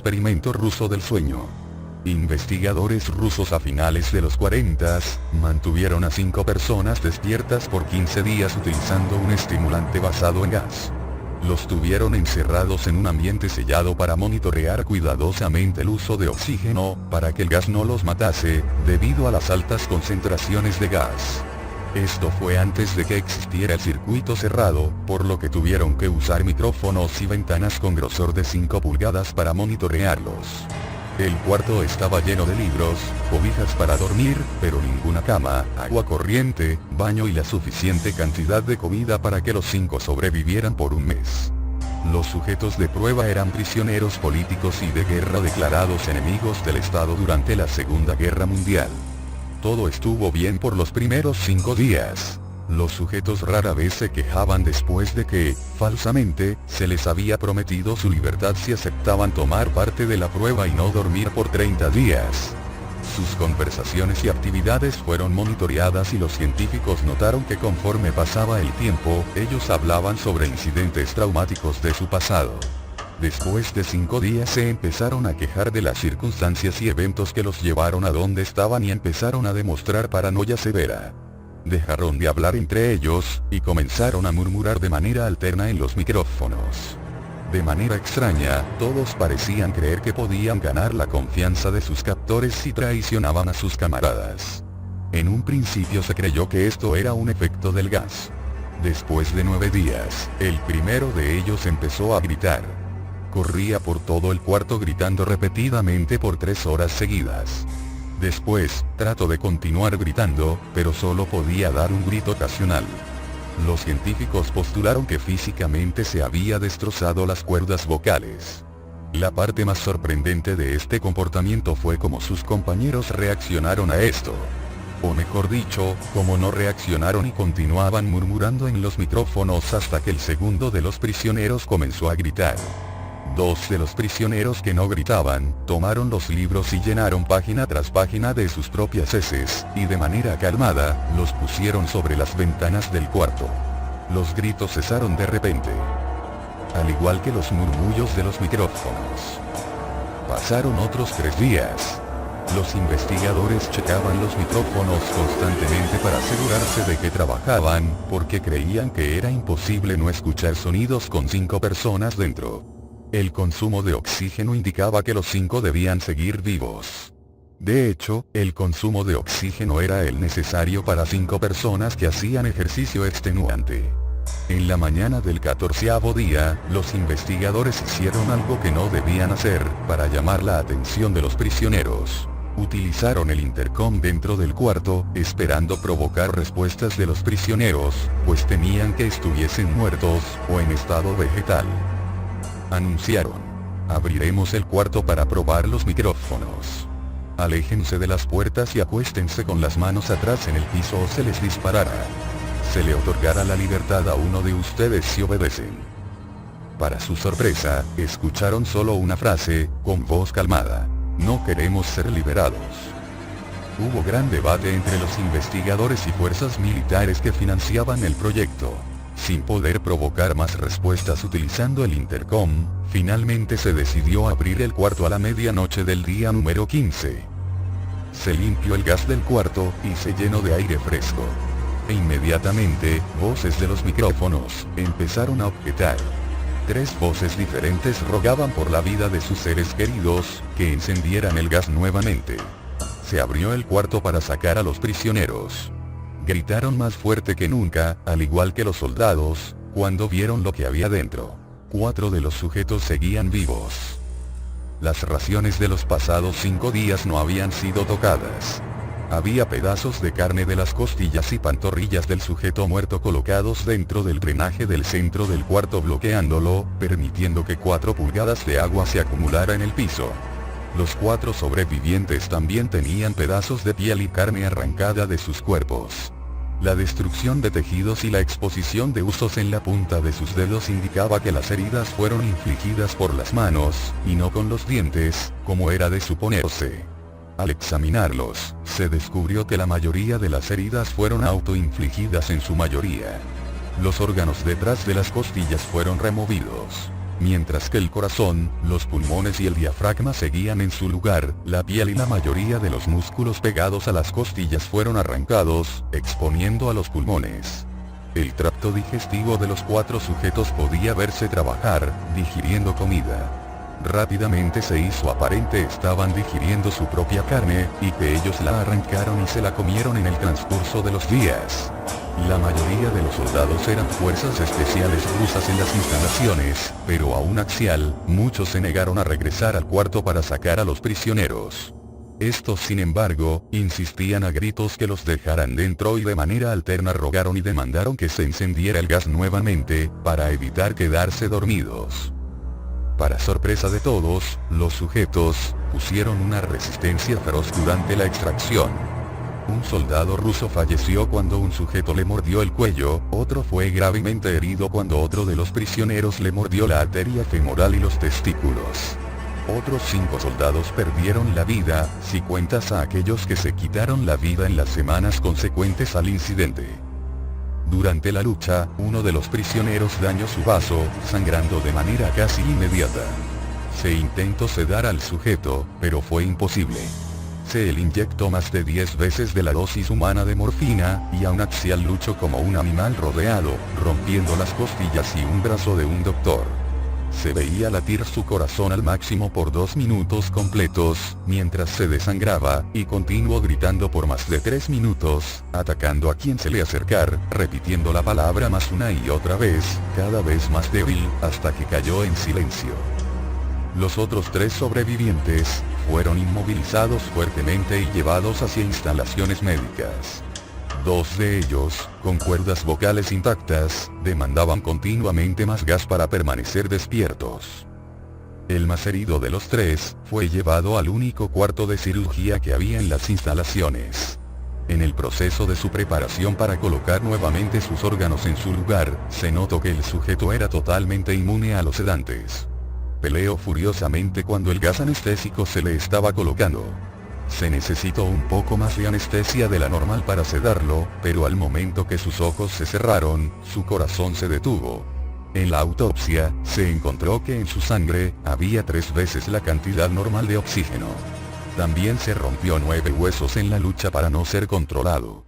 experimento ruso del sueño. Investigadores rusos a finales de los 40 mantuvieron a 5 personas despiertas por 15 días utilizando un estimulante basado en gas. Los tuvieron encerrados en un ambiente sellado para monitorear cuidadosamente el uso de oxígeno, para que el gas no los matase, debido a las altas concentraciones de gas. Esto fue antes de que existiera el circuito cerrado, por lo que tuvieron que usar micrófonos y ventanas con grosor de 5 pulgadas para monitorearlos. El cuarto estaba lleno de libros, cobijas para dormir, pero ninguna cama, agua corriente, baño y la suficiente cantidad de comida para que los 5 sobrevivieran por un mes. Los sujetos de prueba eran prisioneros políticos y de guerra declarados enemigos del Estado durante la Segunda Guerra Mundial. Todo estuvo bien por los primeros 5 días. Los sujetos rara vez se quejaban después de que, falsamente, se les había prometido su libertad si aceptaban tomar parte de la prueba y no dormir por 30 días. Sus conversaciones y actividades fueron monitoreadas y los científicos notaron que conforme pasaba el tiempo, ellos hablaban sobre incidentes traumáticos de su pasado. Después de 5 días se empezaron a quejar de las circunstancias y eventos que los llevaron a donde estaban y empezaron a demostrar paranoia severa. Dejaron de hablar entre ellos, y comenzaron a murmurar de manera alterna en los micrófonos. De manera extraña, todos parecían creer que podían ganar la confianza de sus captores si traicionaban a sus camaradas. En un principio se creyó que esto era un efecto del gas. Después de 9 días, el primero de ellos empezó a gritar. Corría por todo el cuarto gritando repetidamente por 3 horas seguidas. Después, trató de continuar gritando, pero solo podía dar un grito ocasional. Los científicos postularon que físicamente se había destrozado las cuerdas vocales. La parte más sorprendente de este comportamiento fue cómo sus compañeros reaccionaron a esto. O mejor dicho, cómo no reaccionaron y continuaban murmurando en los micrófonos hasta que el segundo de los prisioneros comenzó a gritar. 2 de los prisioneros que no gritaban, tomaron los libros y llenaron página tras página de sus propias heces, y de manera calmada, los pusieron sobre las ventanas del cuarto. Los gritos cesaron de repente. Al igual que los murmullos de los micrófonos. Pasaron otros 3 días. Los investigadores checaban los micrófonos constantemente para asegurarse de que trabajaban, porque creían que era imposible no escuchar sonidos con 5 personas dentro. El consumo de oxígeno indicaba que los 5 debían seguir vivos. De hecho, el consumo de oxígeno era el necesario para 5 personas que hacían ejercicio extenuante. En la mañana del 14º día, los investigadores hicieron algo que no debían hacer, para llamar la atención de los prisioneros. Utilizaron el intercom dentro del cuarto, esperando provocar respuestas de los prisioneros, pues temían que estuviesen muertos, o en estado vegetal. Anunciaron: abriremos el cuarto para probar los micrófonos. Aléjense de las puertas y acuéstense con las manos atrás en el piso o se les disparará. Se le otorgará la libertad a uno de ustedes si obedecen. Para su sorpresa, escucharon solo una frase, con voz calmada: no queremos ser liberados. Hubo gran debate entre los investigadores y fuerzas militares que financiaban el proyecto. Sin poder provocar más respuestas utilizando el intercom, finalmente se decidió abrir el cuarto a la medianoche del día número 15. Se limpió el gas del cuarto, y se llenó de aire fresco. E inmediatamente, voces de los micrófonos, empezaron a objetar. 3 voces diferentes rogaban por la vida de sus seres queridos, que encendieran el gas nuevamente. Se abrió el cuarto para sacar a los prisioneros. Gritaron más fuerte que nunca, al igual que los soldados, cuando vieron lo que había dentro. 4 de los sujetos seguían vivos. Las raciones de los pasados 5 días no habían sido tocadas. Había pedazos de carne de las costillas y pantorrillas del sujeto muerto colocados dentro del drenaje del centro del cuarto, bloqueándolo, permitiendo que 4 pulgadas de agua se acumulara en el piso. Los 4 sobrevivientes también tenían pedazos de piel y carne arrancada de sus cuerpos. La destrucción de tejidos y la exposición de huesos en la punta de sus dedos indicaba que las heridas fueron infligidas por las manos, y no con los dientes, como era de suponerse. Al examinarlos, se descubrió que la mayoría de las heridas fueron autoinfligidas en su mayoría. Los órganos detrás de las costillas fueron removidos. mientras que el corazón, los pulmones y el diafragma seguían en su lugar. La piel y la mayoría de los músculos pegados a las costillas fueron arrancados, exponiendo a los pulmones. El tracto digestivo de los 4 sujetos podía verse trabajar, digiriendo comida. Rápidamente se hizo aparente estaban digiriendo su propia carne, y que ellos la arrancaron y se la comieron en el transcurso de los días. La mayoría de los soldados eran fuerzas especiales rusas en las instalaciones, pero aún Axial, muchos se negaron a regresar al cuarto para sacar a los prisioneros. Estos sin embargo, insistían a gritos que los dejaran dentro y de manera alterna rogaron y demandaron que se encendiera el gas nuevamente, para evitar quedarse dormidos. Para sorpresa de todos, los sujetos, pusieron una resistencia feroz durante la extracción. Un soldado ruso falleció cuando un sujeto le mordió el cuello, otro fue gravemente herido cuando otro de los prisioneros le mordió la arteria femoral y los testículos. Otros 5 soldados perdieron la vida, si cuentas a aquellos que se quitaron la vida en las semanas consecuentes al incidente. Durante la lucha, uno de los prisioneros dañó su vaso, sangrando de manera casi inmediata. Se intentó sedar al sujeto, pero fue imposible. Se le inyectó más de 10 veces de la dosis humana de morfina, y aún Axial luchó como un animal rodeado, rompiendo las costillas y un brazo de un doctor. Se veía latir su corazón al máximo por 2 minutos completos, mientras se desangraba, y continuó gritando por más de 3 minutos, atacando a quien se le acercara, repitiendo la palabra más una y otra vez, cada vez más débil, hasta que cayó en silencio. Los otros 3 sobrevivientes, fueron inmovilizados fuertemente y llevados hacia instalaciones médicas. 2 de ellos, con cuerdas vocales intactas, demandaban continuamente más gas para permanecer despiertos. El más herido de los 3, fue llevado al único cuarto de cirugía que había en las instalaciones. En el proceso de su preparación para colocar nuevamente sus órganos en su lugar, se notó que el sujeto era totalmente inmune a los sedantes. Peleó furiosamente cuando el gas anestésico se le estaba colocando. Se necesitó un poco más de anestesia de la normal para sedarlo, pero al momento que sus ojos se cerraron, su corazón se detuvo. En la autopsia, se encontró que en su sangre, había 3 veces la cantidad normal de oxígeno. También se rompió 9 huesos en la lucha para no ser controlado.